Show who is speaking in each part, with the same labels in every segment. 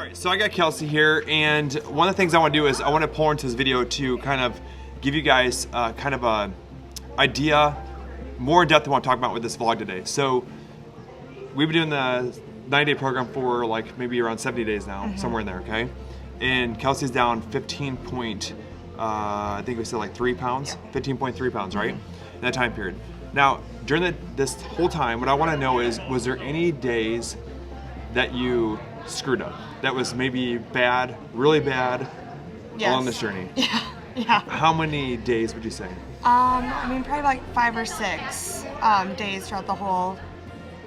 Speaker 1: Alright, so I got Kelsey here, and one of the things I want to do is I want to pull into this video to kind of give you guys kind of a idea, more in depth than what I'm talking about with this vlog today. So we've been doing the 90-day program for like maybe around 70 days now, somewhere in there, okay? And Kelsey's down 15 point, I think we said like 3 pounds, 15.3 pounds, right? In that time period. Now, during this whole time, what I want to know is, was there any days that you screwed up? That was maybe bad, really bad, along this journey?
Speaker 2: Yeah.
Speaker 1: How many days would you say?
Speaker 2: I mean, probably like 5 or 6 days throughout the whole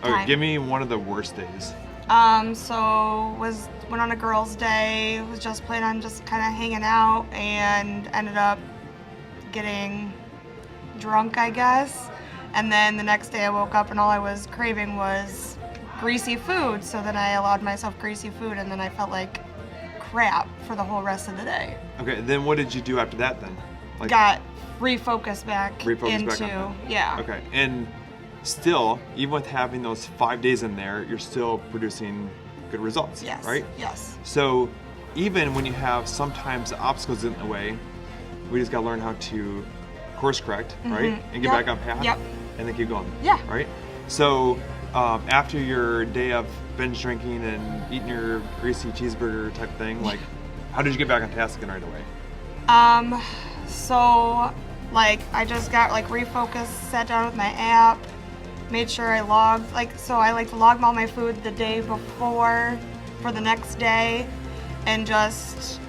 Speaker 2: time.
Speaker 1: Okay, give me one of the worst days.
Speaker 2: So went on a girls' day, was just planning on just kind of hanging out, and ended up getting drunk, I guess. And then the next day I woke up and all I was craving was greasy food. So then I allowed myself greasy food, and then I felt like crap for the whole rest of the day.
Speaker 1: Okay, then what did you do after that then? Like,
Speaker 2: got refocused back into,
Speaker 1: on that.
Speaker 2: yeah.
Speaker 1: Okay, and still, even with having those 5 days in there, you're still producing good results,
Speaker 2: Yes.
Speaker 1: right?
Speaker 2: Yes.
Speaker 1: So even when you have sometimes obstacles in the way, we just gotta learn how to course correct, right? And get back on path, and then keep going, right? So after your day of binge drinking and eating your greasy cheeseburger type thing, like, how did you get back on task again right away?
Speaker 2: So like I just got like refocused, sat down with my app, made sure I logged, so I like to log all my food the day before for the next day, and just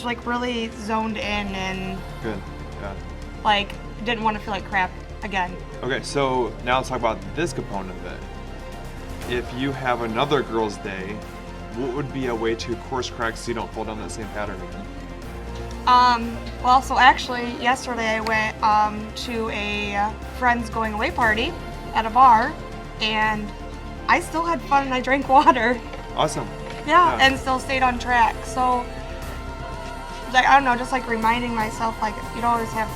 Speaker 2: like really zoned in and
Speaker 1: Good, yeah.
Speaker 2: like didn't want to feel like crap again.
Speaker 1: Okay, so now let's talk about this component of it. If you have another girl's day, what would be a way to course correct so you don't fall down that same pattern again?
Speaker 2: Well, so actually yesterday I went to a friend's going away party at a bar, and I still had fun and I drank water.
Speaker 1: Awesome.
Speaker 2: Yeah, and still stayed on track. So, like, I don't know, just like reminding myself, like, you don't always have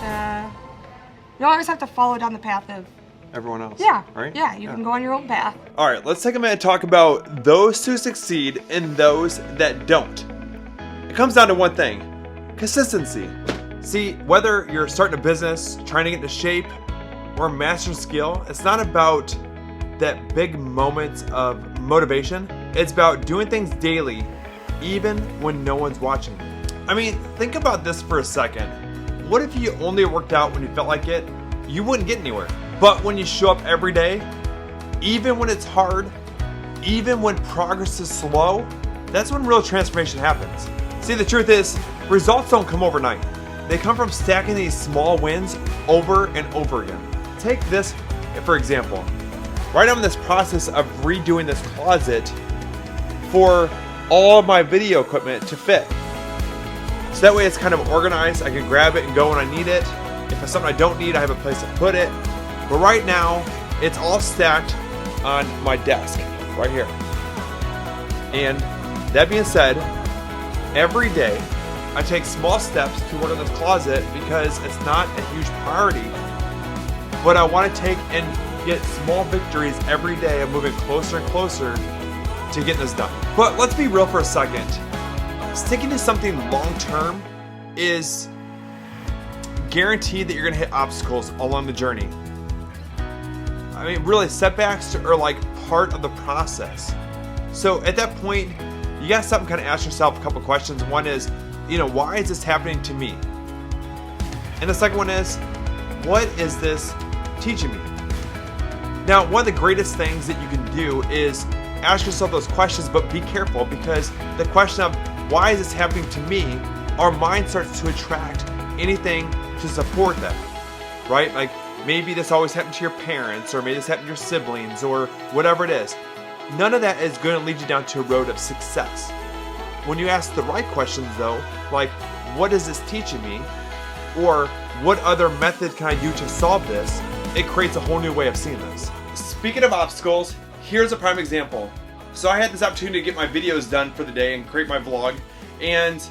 Speaker 2: to follow down the path of
Speaker 1: everyone else.
Speaker 2: Yeah.
Speaker 1: Right?
Speaker 2: Yeah, you can go on your own path.
Speaker 1: All right, let's take a minute and talk about those who succeed and those that don't. It comes down to one thing: consistency. See, whether you're starting a business, trying to get into shape, or mastering skill, it's not about that big moment of motivation. It's about doing things daily, even when no one's watching. I mean, think about this for a second. What if you only worked out when you felt like it? You wouldn't get anywhere. But when you show up every day, even when it's hard, even when progress is slow, that's when real transformation happens. See, the truth is, results don't come overnight. They come from stacking these small wins over and over again. Take this for example. Right now I'm in this process of redoing this closet for all of my video equipment to fit. So that way it's kind of organized. I can grab it and go when I need it. If it's something I don't need, I have a place to put it. But right now, it's all stacked on my desk, right here. And that being said, every day I take small steps to work on this closet because it's not a huge priority. But I want to take and get small victories every day of moving closer and closer to getting this done. But let's be real for a second. Sticking to something long term is guaranteed that you're gonna hit obstacles along the journey. I mean, really, setbacks are like part of the process. So at that point, you gotta stop and kind of ask yourself a couple questions. One is, why is this happening to me? And the second one is, what is this teaching me? Now, one of the greatest things that you can do is ask yourself those questions, but be careful, because the question of why is this happening to me, our mind starts to attract anything to support that, right? Like maybe this always happened to your parents, or maybe this happened to your siblings, or whatever it is. None of that is going to lead you down to a road of success. When you ask the right questions though, like what is this teaching me? Or what other method can I do to solve this? It creates a whole new way of seeing this. Speaking of obstacles, here's a prime example. So I had this opportunity to get my videos done for the day and create my vlog, and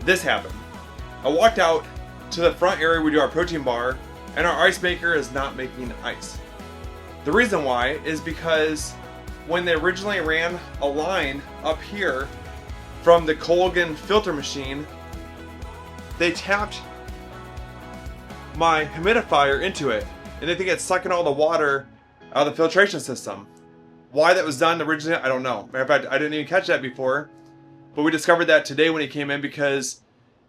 Speaker 1: this happened. I walked out to the front area we do our protein bar, and our ice maker is not making ice. The reason why is because when they originally ran a line up here, from the Colgan filter machine, they tapped my humidifier into it, and they think it's sucking all the water out of the filtration system. Why that was done originally, I don't know. Matter of fact, I didn't even catch that before, but we discovered that today when he came in, because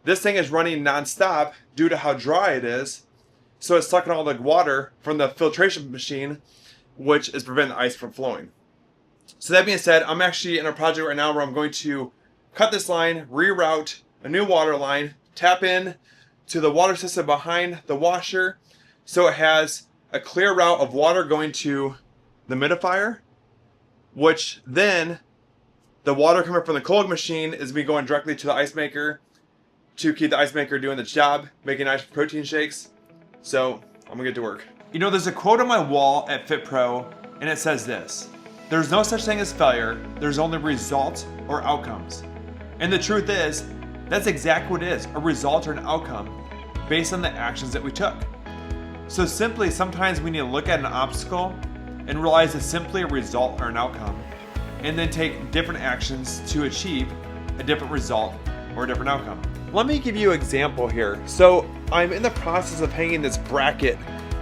Speaker 1: this thing is running non-stop due to how dry it is. So it's sucking all the water from the filtration machine, which is preventing the ice from flowing. So that being said, I'm actually in a project right now where I'm going to cut this line, reroute a new water line, tap in to the water system behind the washer, so it has a clear route of water going to the humidifier, which then the water coming from the cold machine is me going directly to the ice maker to keep the ice maker doing its job, making nice protein shakes. So I'm gonna get to work. You know, there's a quote on my wall at FitPro, and it says this: "There's no such thing as failure, there's only results or outcomes." And the truth is, that's exactly what it is, a result or an outcome based on the actions that we took. So simply, sometimes we need to look at an obstacle and realize it's simply a result or an outcome, and then take different actions to achieve a different result or a different outcome. Let me give you an example here. So I'm in the process of hanging this bracket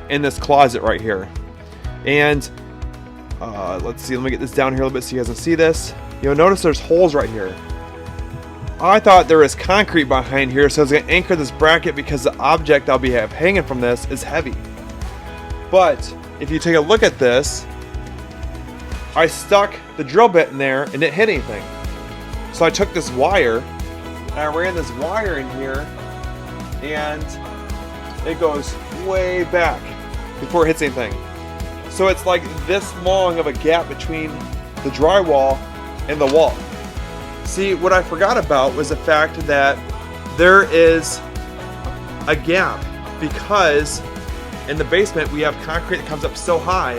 Speaker 1: in this closet right here. And let's see, let me get this down here a little bit so you guys can see this. You'll notice there's holes right here. I thought there was concrete behind here, so I was gonna anchor this bracket because the object I'll be hanging from this is heavy. But if you take a look at this, I stuck the drill bit in there and didn't hit anything. So I took this wire and I ran this wire in here, and it goes way back before it hits anything. So it's like this long of a gap between the drywall and the wall. See, what I forgot about was the fact that there is a gap because in the basement we have concrete that comes up so high,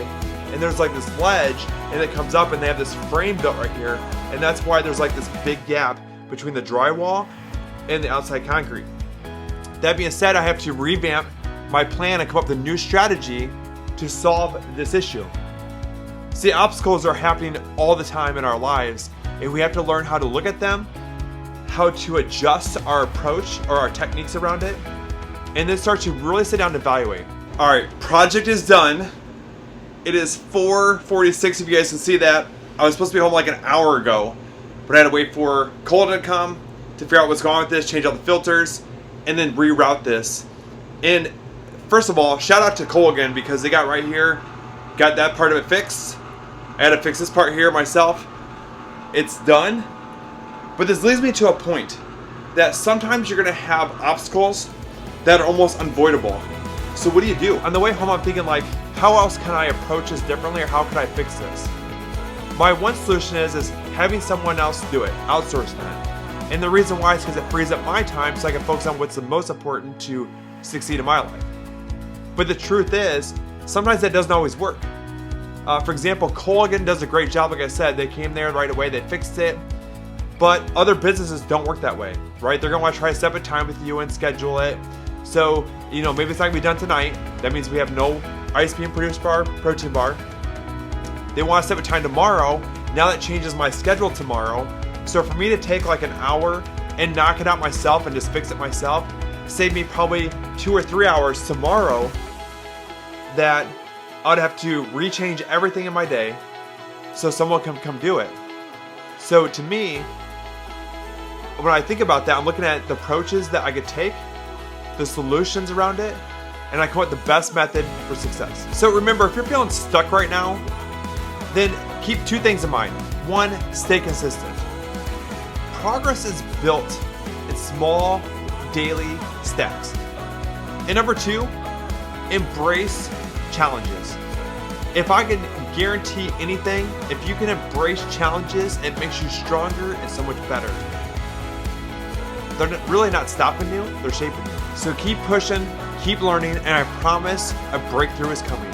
Speaker 1: and there's like this ledge and it comes up, and they have this frame built right here, and that's why there's like this big gap between the drywall and the outside concrete. That being said, I have to revamp my plan and come up with a new strategy to solve this issue. See, obstacles are happening all the time in our lives, and we have to learn how to look at them, how to adjust our approach or our techniques around it, and then start to really sit down and evaluate. All right, project is done. It is 4:46, if you guys can see that. I was supposed to be home like an hour ago, but I had to wait for Colton to come to figure out what's going on with this, change out the filters, and then reroute this. And first of all, shout out to Colgan, because they got right here, got that part of it fixed. I had to fix this part here myself. It's done. But this leads me to a point that sometimes you're gonna have obstacles that are almost unavoidable. So what do? On the way home, I'm thinking like, how else can I approach this differently, or how can I fix this? My one solution is having someone else do it, outsource that. And the reason why is because it frees up my time so I can focus on what's the most important to succeed in my life. But the truth is, sometimes that doesn't always work. For example, Colgan does a great job, like I said. They came there right away, they fixed it. But other businesses don't work that way, right? They're gonna wanna try to set up a time with you and schedule it. So, you know, maybe it's not gonna be done tonight. That means we have no ice being produced for our protein bar. They wanna set up a time tomorrow. Now that changes my schedule tomorrow. So for me to take like an hour and knock it out myself and just fix it myself, save me probably 2 or 3 hours tomorrow that I'd have to rechange everything in my day so someone can come do it. So to me, when I think about that, I'm looking at the approaches that I could take, the solutions around it, and I come up with the best method for success. So remember, if you're feeling stuck right now, then keep 2 things in mind. 1, stay consistent. Progress is built in small, daily steps. And number 2, embrace challenges. If I can guarantee anything, if you can embrace challenges, it makes you stronger and so much better. They're really not stopping you, they're shaping you. So keep pushing, keep learning, and I promise a breakthrough is coming.